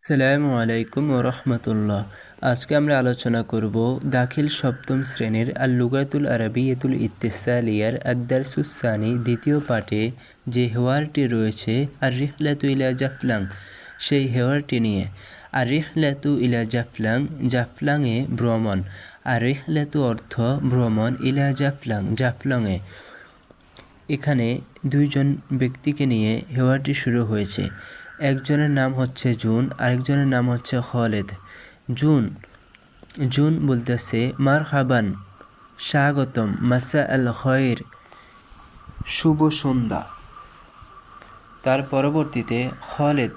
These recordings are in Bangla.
আসসালামু আলাইকুম ওয়া রাহমাতুল্লাহ। আজকে আমরা আলোচনা করব দাখিল সপ্তম শ্রেণীর আল লুগাতুল আরাবিয়াতুল ইত্তিসালিয়ার আদ-দারসুস সানি দ্বিতীয় পাঠে যে হেওয়ারটি রয়েছে আর রিহলাতু ইলা জাফলাং, সেই হেওয়ারটি নিয়ে। আর রিহলাতু ইলা জাফলাং, জাফলাংয়ে ভ্রমণ। আর রিহলাতু অর্থ ভ্রমণ, ইলা জাফলাং, জাফলংয়ে। এখানে দুইজন ব্যক্তিকে নিয়ে হেওয়ারটি শুরু হয়েছে। একজনের নাম হচ্ছে জুন, আরেকজনের নাম হচ্ছে খালেদ। জুন বলতেছে মারহাবান, স্বাগতম, মাসা আল খয়ের, শুভ সন্ধ্যা। তার পরবর্তীতে খালেদ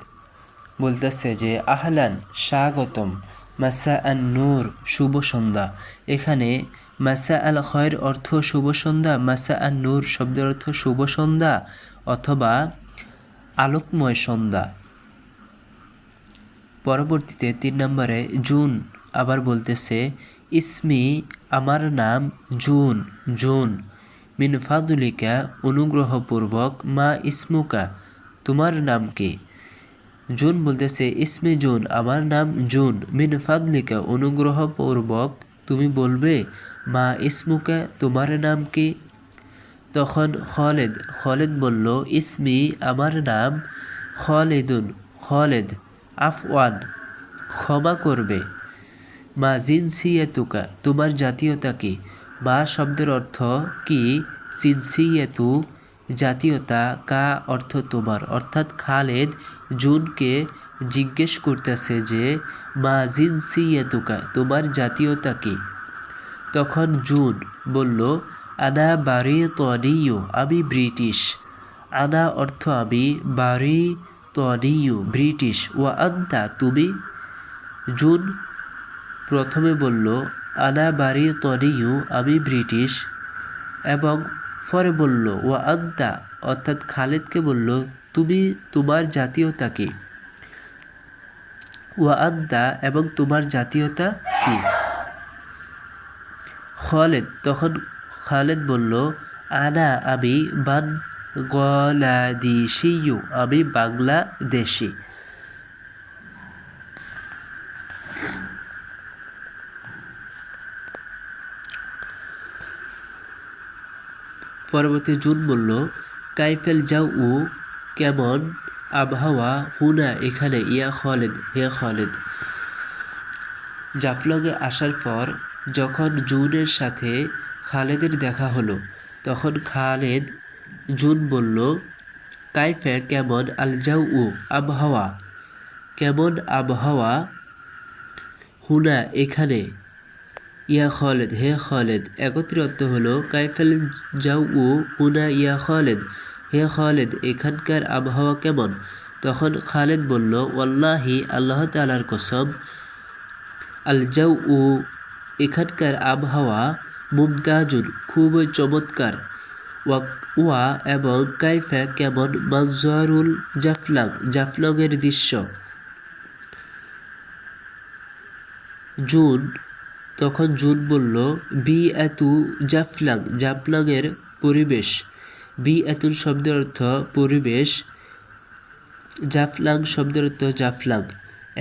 বলতেছে যে আহলান, স্বাগতম, মাসা আন নূর, শুভ সন্ধ্যা। এখানে মাসা আল খয়ের অর্থ শুভ সন্ধ্যা, মাসা আন নূর শব্দের অর্থ শুভ সন্ধ্যা অথবা আলোকময় সন্ধ্যা। পরবর্তীতে 3 নম্বরে জুন আবার বলতেছে ইসমি, আমার নাম জুন, মিন ফাদুলিকা, অনুগ্রহপূর্বক, মা ইসমুকা, তোমার নাম কি? জুন বলতেছে ইসমি জুন, আমার নাম জুন, মিন ফাদলিকা, অনুগ্রহপূর্বক তুমি বলবে, মা ইসমুকা, তোমার নাম কি? তখন খালেদ বলল ইসমি, আমার নাম খালেদ, আফওয়ান, ক্ষমা করবে, মা জিনসিয়াতুকা, তোমার জাতীয়তা কি? মা শব্দের অর্থ কি, জিনসিয়াতু জাতীয়তা, কা অর্থ তোমার। অর্থাৎ খালেদ জুনকে জিজ্ঞেস করতেছে যে মা জিনসিয়াতুকা, তোমার জাতীয়তা কি? তখন জুন বলল আনা বারিতানিয়্যু, আমি ব্রিটিশ। আনা অর্থ আমি, বারিতানিয়্যু ব্রিটিশ, ওয়া আনতা তুমি? জুন প্রথমে বলল আনা বারিতানিয়্যু, আমি ব্রিটিশ, এবং পরে বলল ওয়া আনতা, অর্থাৎ খালেদকে বলল তুমি, তোমার জাতীয়তা কি? ওয়া আনতা, এবং তোমার জাতীয়তা কি? তখন খালেদ বলল আনা, আমি, বাংলাদেশিয়্যু, আমি বাংলাদেশি। পরবর্তী জুন বলল কাইফেল যাও, কেমন আবহাওয়া, হুনা, এখানে, ইয়া খালেদ, হে খালেদ। জাফলংয়ে আসার পর যখন জুনের সাথে খালেদের দেখা হলো, তখন জুন বলল কাইফে, কেমন, আল যাও, আবহাওয়া, কেমন আবহাওয়া, হুনা, এখানে, ইয়া খালেদ, হে খালেদ। একত্রে অর্থ হলো কাইফেল যাও হুনা ইয়া খালেদ, হে খালেদ, এখানকার আবহাওয়া কেমন? তখন খালেদ বলল ওয়াল্লাহি, আল্লাহ তাআলার কসম, আল যাও, এখানকার আবহাওয়া, মুমতাজুন, খুবই চমৎকার, ওয়া এবং কাইফা, কেমন, মানজারুল জাফলাং, জাফলংয়ের দৃশ্য। তখন জুন বলল বি এতু জাফলাং, জাফলংয়ের পরিবেশ। বি এতুন শব্দের অর্থ পরিবেশ, জাফলাং শব্দের অর্থ জাফলাং।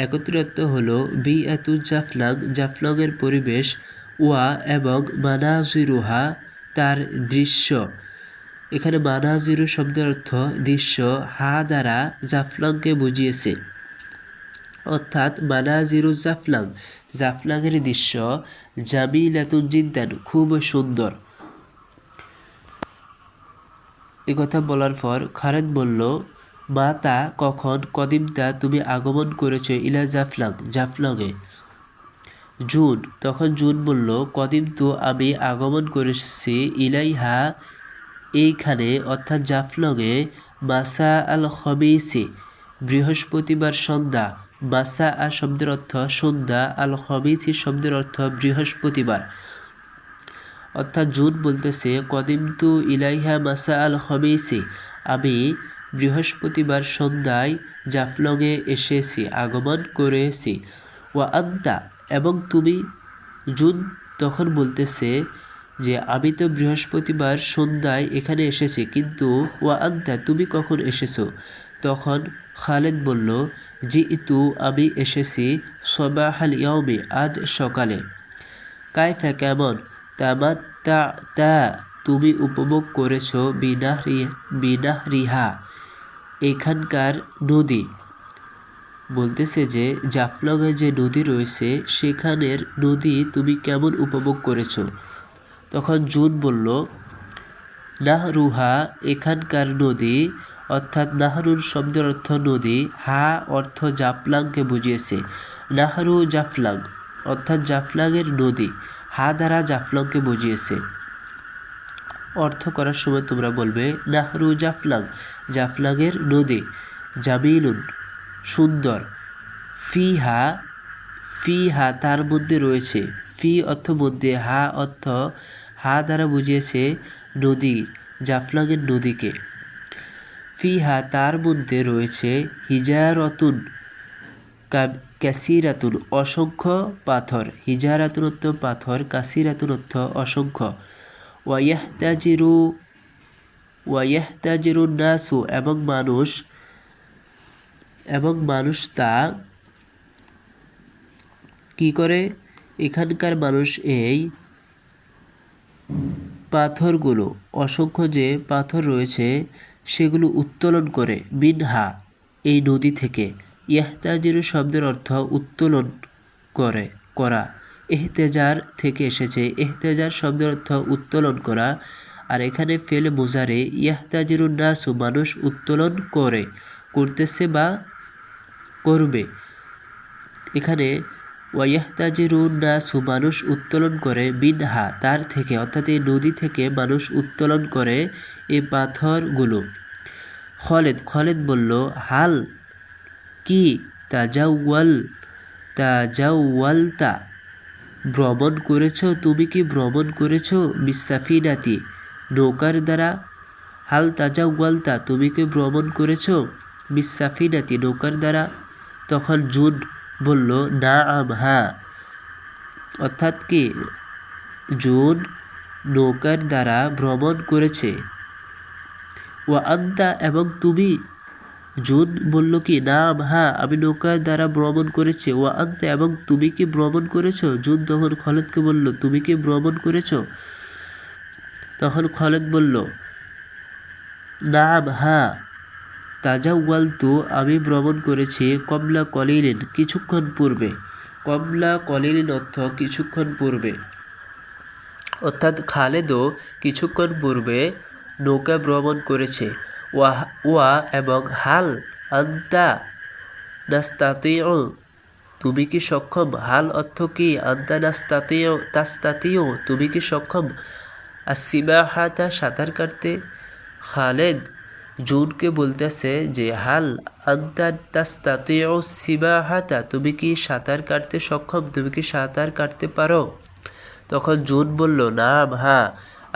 একত্রে অর্থ হলো বি এতু জাফলাং, জাফলংয়ের পরিবেশ, ওয়া এবং মানাজিরুহা, তার দৃশ্য। এখানে মানাজিরু শব্দের অর্থ দৃশ্য, হা দ্বারা জাফলংকে বুঝিয়েছে, অর্থাৎ মানাজিরু জাফলাং, জাফলংয়ের দৃশ্য, জামিলাতুন জিদ্দান, খুব সুন্দর। একথা বলার পর খালেদ বলল মাতা, কখন, কদিমতা, তুমি আগমন করেছ, ইলা জাফলাং, জাফলংয়ে। তখন জুন বলল কদিমতু, আমি আগমন করেছি, ইলাইহা, এইখানে, অর্থাৎ জাফলংয়ে, মাসা আল খমিসি, বৃহস্পতিবার সন্ধ্যা। মাসা আ শব্দের অর্থ সন্ধ্যা, আল খমিসি শব্দের অর্থ বৃহস্পতিবার। অর্থাৎ জুন বলতেছে কদিমতু ইলাইহা মাসা আল খমিসি, আমি বৃহস্পতিবার সন্ধ্যায় জাফলংয়ে এসেছি, আগমন করেছি। ওয়া আনতা, এবং তুমি? জুন তখন বলতেছে যে আমি তো বৃহস্পতিবার সন্ধ্যায় এখানে এসেছি, কিন্তু ওয়া আনতা, তুমি কখন এসেছো? তখন খালেদ বলল জিতু আমি এসেছি, সবাহাল ইয়াউমি আজ সকালে, কাইফা কেমন, তামাত্তা তা তুমি উপভোগ করেছো, বিনাহরিহা এখানকার নদী। বলতেছে যে জাফলংয়ে যে নদী রয়েছে সেখানের নদী তুমি কেমন উপভোগ করেছো। তখন জুন বলল, নাহরুহা এখানকার নদী, অর্থাৎ নাহরুর শব্দের অর্থ নদী, হা অর্থ জাফলংকে বুঝিয়েছে। নাহরু জাফলং অর্থাৎ জাফলংয়ের নদী, হা দ্বারা জাফলংকে বুঝিয়েছে। অর্থ করার সময় তোমরা বলবে নাহরু জাফলং, জাফলংয়ের নদী, জামিলুন সুন্দর, ফিহা ফিহা তার মধ্যে রয়েছে, ফি অর্থ মধ্যে, হা অর্থ হা দ্বারা বুঝিয়েছে নদী, জাফলংয়ের নদীকে। ফিহা তার মধ্যে রয়েছে, হিজারতুন কাসিরাতুন অসংখ্য পাথর, হিজারাতুন অর্থ পাথর, কাসিরাতুন অর্থ অসংখ্য, ওয়াইয়াহতাজিরু নাসু এবং মানুষ তা কি করে, এখানকার মানুষ এই পাথরগুলো, অসংখ্য যে পাথর রয়েছে সেগুলো উত্তোলন করে, মিনহা এই নদী থেকে। ইয়াহতাজিরু শব্দের অর্থ উত্তোলন করা, এহতেজার থেকে এসেছে, এহতেজার শব্দের অর্থ উত্তোলন করা। আর এখানে ফেলে মুজারে, ইয়াহতাজিরু নাসু মানুষ উত্তোলন করতেছে বা করবে। এখানে ওয়াইয়াহতাজিরুন নাসু মানুষ উত্তোলন করে, মিনহা তার থেকে, অর্থাৎ এই নদী থেকে মানুষ উত্তোলন করে এই পাথরগুলো। খালেদ বলল, হাল কি, তাজাওয়ালতা ভ্রমণ করেছো, তুমি কি ভ্রমণ করেছো, বিসাফিনাতি নৌকার দ্বারা, হাল তাজাওয়ালতা তুমি কি ভ্রমণ করেছো, বিসাফিনাতি নৌকার দ্বারা। তখন জুন বলল, নাআম হ্যাঁ, অর্থাৎ কি জুন নৌকার দ্বারা ভ্রমণ করেছে। ওয়া আন্তা এবং তুমি, জুন বলল কি নাম হ্যাঁ আমি নৌকার দ্বারা ভ্রমণ করেছি, ওয়া আন্তা এবং তুমি কি ভ্রমণ করেছো। জুন তখন খালেদকে বলল, তুমি কি ভ্রমণ করেছো। তখন খালেদ বলল, নাম হ্যাঁ, তাজাওয়ালতু আমি ভ্রমণ করেছি, কবলা কলিলিন কিছুক্ষণ পূর্বে, কবলা কলিলিন অর্থ কিছুক্ষণ পূর্বে, অর্থাৎ খালেদও কিছুক্ষণ পূর্বে নৌকা ভ্রমণ করেছে। ওয়া এবং হাল আন্তা নাস্তাতিউ তুমি কি সক্ষম, হাল অর্থ কি, আন্তা তাস্তাতিউ তুমি কি সক্ষম, আসিবাহাতা সাঁতার কাটতে। খালেদ জুনকে বলতেছে যে হাল আন্তা তাস্তাতিউ সিবাহাতা তুমি কি সাঁতার কাটতে সক্ষম, তুমি কি সাঁতার কাটতে পারো। তখন জুন বলল, নাম হ্যাঁ,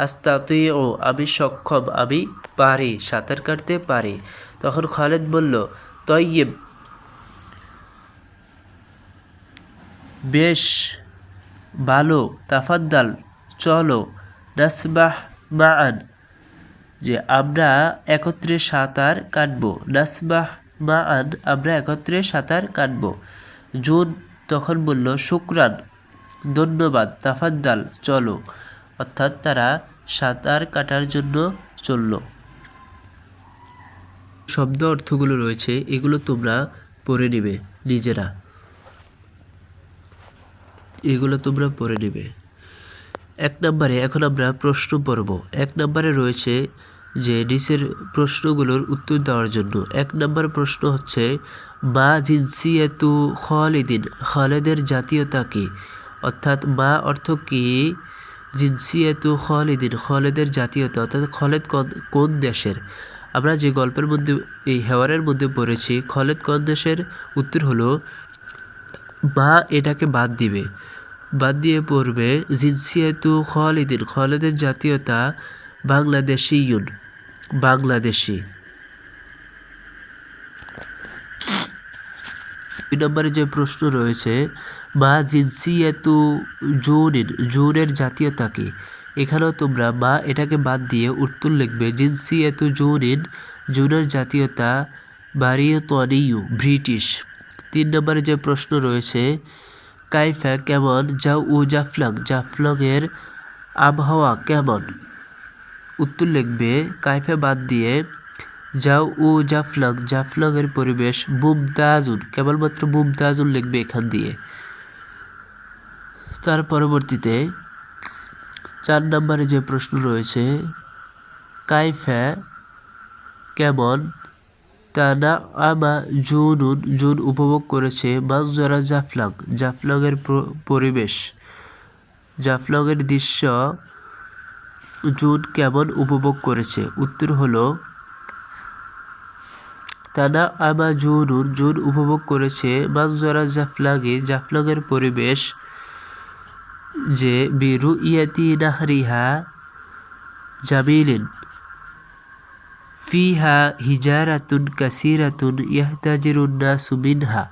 আস্তাতিউ আমি সক্ষম, আমি পারি, সাঁতার কাটতে পারি। তখন খালেদ বলল, তয়্যিব বেশ ভালো, তাফাদ্দাল চলো, নাসবাহ মাআন যে আমরা একত্রে সাঁতার কাটবো, নাসবাহ মাআন আমরা একত্রে সাঁতার কাটবো। জুন তখন বলল, শুকরান ধন্যবাদ, তাফাদ্দাল চলো, অর্থাৎ তারা সাঁতার কাটার জন্য চলল। শব্দ অর্থগুলো রয়েছে এগুলো তোমরা পড়ে নেবে নিজেরা, এগুলো তোমরা পড়ে নেবে। 1 নম্বরে এখন আমরা প্রশ্ন পড়ব। 1 নম্বরে রয়েছে যে নিচের প্রশ্নগুলোর উত্তর দেওয়ার জন্য। 1 নম্বর প্রশ্ন হচ্ছে, মা জিনসিয়াতু খালিদিন খালেদের জাতীয়তা কি, অর্থাৎ মা অর্থ কি, জিনসিয়াতু খালিদিন খালেদের জাতীয়তা, অর্থাৎ খালেদ কোন দেশের। আমরা যে গল্পের মধ্যে এই হেওয়ারের মধ্যে পড়েছি খালেদ কোন দেশের, উত্তর হলো মা এটাকে বাদ দিবে, বাদ দিয়ে পড়বে জিনসিয়াতু খালিদিন খালেদের জাতীয়তা বাংলাদেশিয়ুন বাংলাদেশি। 2 নম্বরে যে প্রশ্ন রয়েছে, মা জিনসিয়াতু জুনের জাতীয়তা কি, এখানেও তোমরা মা এটাকে বাদ দিয়ে উত্তর লিখবে জিনসিয়াতু জুনের জাতীয়তা ব্রিটানিয় ব্রিটিশ। 3 নম্বরে যে প্রশ্ন রয়েছে কাইফা কেমন, যাও ও জাফলং, জাফলংয়ের আবহাওয়া কেমন। উত্তর লিখবে কাইফা বাদ দিয়ে যাও ও জাফলং, জাফলংয়ের পরিবেশ মুমতাজুন, কেবলমাত্র মুমতাজুন লিখবে এখান দিয়ে। তার পরবর্তীতে 4 নম্বরে যে প্রশ্ন রয়েছে কাইফা কেমন, তানা আমা জুনুন, জুন উপভোগ করেছে মানজরা জাফলং, জাফলংয়ের পরিবেশ, জাফলংয়ের দৃশ্য জুন কেমন উপভোগ করেছে। উত্তর হলো তানা আমা জুনুন, জুন উপভোগ করেছে মানজরা জাফলংয়ে, জাফলংয়ের পরিবেশ যে বিরু ইয়াতি নাহরিহা জামিলিন ফিহা হিজারাতুন কাসিরাতুন ইয়াহতাজিরুন নাসু মিনহা।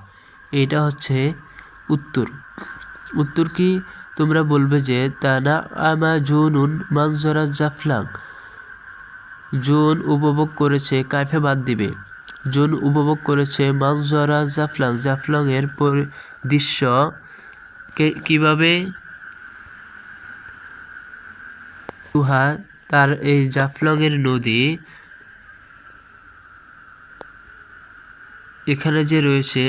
এটা হচ্ছে উত্তর। উত্তর কি তোমরা বলবে যে তানা আমা জুনুন মানজরা জাফলং, জুন উপভোগ করেছে, কাইফে বাদ দিবে, জুন উপভোগ করেছে মানজরা জাফলং, জাফলংয়ের দৃশ্য কিভাবে, উহা তার এই জাফলংয়ের নদী, এখানে যে রয়েছে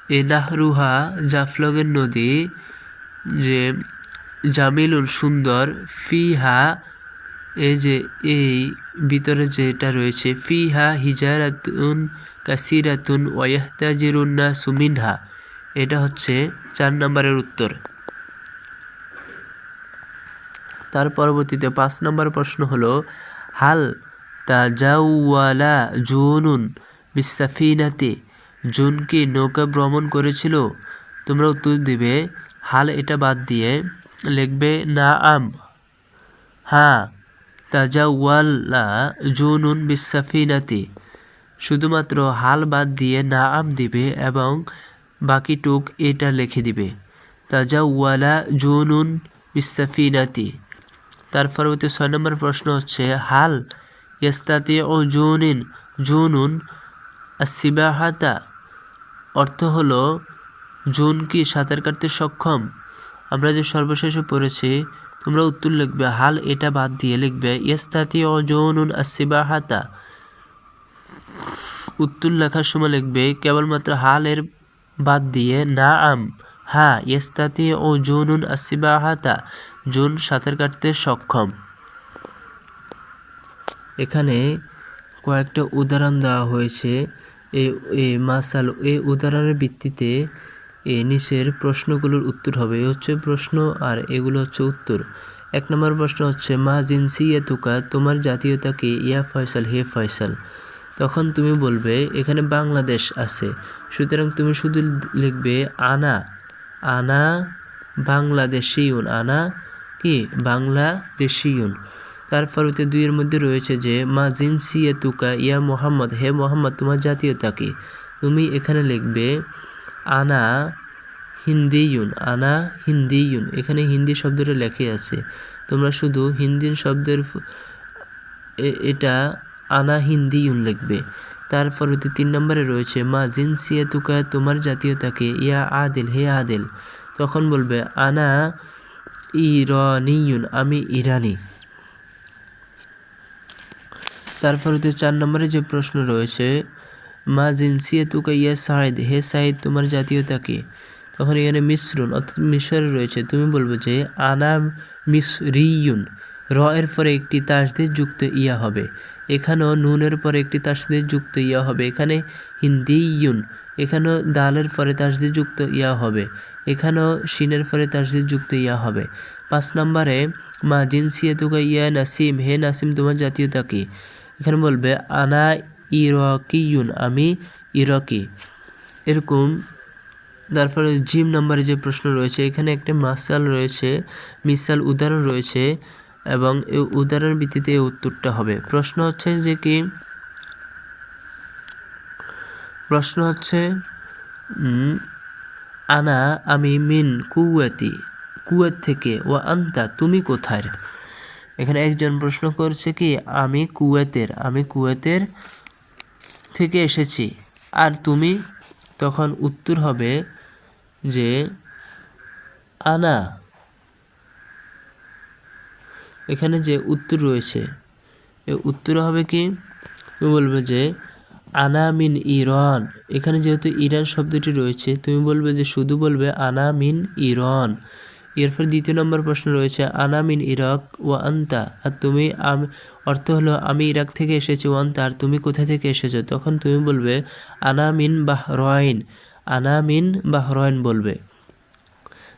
এ নাহরুহা, জাফলংয়ের নদী যে জামিলুন সুন্দর, ফিহা এই যে এই ভিতরে যেটা রয়েছে ফিহা হিজারাতুন কাসিরাতুন ওয়াহতাজিরুন নাসু মিনহা। এটা হচ্ছে 4 নম্বরের উত্তর। তার পরবর্তীতে 5 নম্বর প্রশ্ন হলো হাল তাজাওয়ালা জুনুন বিসাফিনাতে, জুন কি নৌকা ভ্রমণ করেছিল। তোমরা উত্তর দিবে হাল এটা বাদ দিয়ে লিখবে না আম, হ্যাঁ, তাজাওয়ালা জুনুন বিসাফিনাতে, শুধুমাত্র হাল বাদ দিয়ে না আম দিবে এবং বাকিটুক এটা লিখে দিবে তাজাওয়ালা জুনুন বিসাফিনাতে। তার পরবর্তী 6 নম্বর প্রশ্ন হচ্ছে হাল ইয়াস্তাতিউ জুনুন আসিবাহাতা, অর্থ হলো জুন কি সাঁতার কাটতে সক্ষম। আমরা যে সর্বশেষে পড়েছি, তোমরা উত্তর লিখবে হাল এটা বাদ দিয়ে লিখবে ইয়াস্তাতিউ জুনুন আসিবাহাতা। উত্তর লেখার সময় লিখবে কেবলমাত্র হালের বাদ দিয়ে না আম, হ্যাঁ, ইয়াস্তাতিউ জুনুন আসিবাহাতা, জুন সাঁতার কাটতে সক্ষম। এখানে কয়েকটা উদাহরণ দেওয়া হয়েছে। এই মাসাল, এই উদাহরণের ভিত্তিতে এই নিচের প্রশ্নগুলোর উত্তর হবে। হচ্ছে প্রশ্ন আর এগুলো হচ্ছে উত্তর। 1 নম্বর প্রশ্ন হচ্ছে মা জিনসিয়াতুকা, তোমার জাতীয়তা কি। ইয়া ফয়সাল, হে ফয়সাল। তখন তুমি বলবে এখানে বাংলাদেশ আছে, সুতরাং তুমি শুধু লিখবে আনা, আনা বাংলাদেশিউন, আনা কি বাংলাদেশিউন। তারপর 2 এর মধ্যে রয়েছে যে মা জিনসিয়াতুকা ইয়া মোহাম্মদ, হে মোহাম্মদ তোমার জাতীয়তা কি। তুমি এখানে লিখবে আনা হিন্দিউন, আনা হিন্দিউন। এখানে হিন্দি শব্দটা লেখে আছে, তোমরা শুধু হিন্দি শব্দের এটা আনা হিন্দিউন লিখবে। তারপর 3 নম্বরে রয়েছে মা জিনসিয়াতুকা, তোমার জাতীয়তা কি। ইয়া আদিল, হে আদিল। তখন বলবে আনা ইরানিউন, আমি ইরানি। তারপর 4 নম্বরে যে প্রশ্ন রয়েছে মা জিনসিয়াতুকা ইয়া সাইদ, হে সাইদ তোমার জাতীয়তা কি। তখন এখানে মিশ্রণ অর্থাৎ মিশরে রয়েছে, তুমি বলবে যে আনা মিসরিউন। র এর পরে একটি তাসদীদ যুক্ত ইয়া হবে, এখানেও নুনের পরে একটি তাসদীদ যুক্ত ইয়া হবে। এখানে হিন্দিউন, এখানেও দালের পরে তাসদীদ যুক্ত ইয়া হবে, এখানেও শিনের পরে তাসদীদ যুক্ত ইয়া হবে। 5 নম্বরে মা জিনসিয়াতুকা ইয়া নাসিম, হে নাসিম তোমার জাতীয়তা কি। এখানে বলবে আনা ইরাকিউন, আমি ইরাকি। এরকম। তারপরে জিম নম্বরে যে প্রশ্ন রয়েছে, এখানে একটা মাসাল রয়েছে, মিসাল উদাহরণ রয়েছে এবং এই উদাহরণের ভিত্তিতে এই উত্তরটা হবে। প্রশ্ন হচ্ছে যে কি, প্রশ্ন হচ্ছে আনা আমি মিন কুয়াতি, কুয়েত থেকে, ও আন্তা তুমি কোথায়। এখানে একজন প্রশ্ন করছে কি আমি কুয়েতের, আমি কুয়েতের থেকে এসেছি, আর তুমি তখন উত্তর হবে যে আনা। এখানে যে উত্তর রয়েছে এই উত্তর হবে কি, তুমি বলবে যে আনা মিন ইরান। এখানে যেহেতু ইরান শব্দটি রয়েছে তুমি বলবে যে শুধু বলবে আনা মিন ইরান। এরপর দ্বিতীয় নম্বর প্রশ্ন রয়েছে আনা মিন ইরাক ওয়া আনতা, আর তুমি অর্থ হলো আমি ইরাক থেকে এসেছি, ওয়ান্তা আর তুমি কোথা থেকে এসেছো। তখন তুমি বলবে আনা মিন বাহরাইন, আনা মিন বাহরাইন বলবে।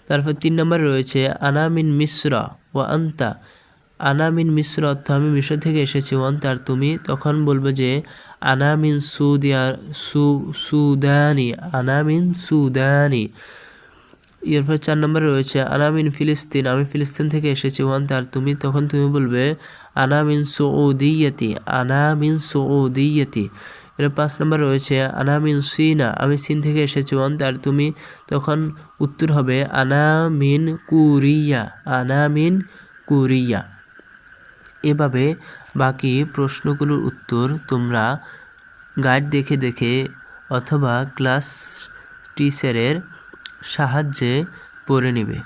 তারপর 3 নম্বরে রয়েছে আনা মিন মিসরা ওয়া আনতা, আনা মিন মিসর অর্থ আমি মিশর থেকে এসেছি, ওয়ান্তা আর তুমি তখন বলবে যে আনা মিন সুদানি, আনা মিন সুদানি। এরপর 4 নম্বরে রয়েছে আনা মিন ফিলিস্তিন, আমি ফিলিস্তিন থেকে এসেছি, ওয়ান্তা আর তুমি তখন তুমি বলবে আনা মিন সৌদিয়াতি, আনা মিন সৌদিয়াতি। এর 5 নম্বরে রয়েছে আনা মিন সিনা, আমি চীন থেকে এসেছি, ওয়ান্তা আর তুমি তখন উত্তর হবে আনা মিন কুরিয়া, আনা মিন কুরিয়া। এভাবে বাকি প্রশ্নগুলোর উত্তর তোমরা গাইড দেখে দেখে অথবা ক্লাস টিচারের সাহায্যে পড়ে নেবে।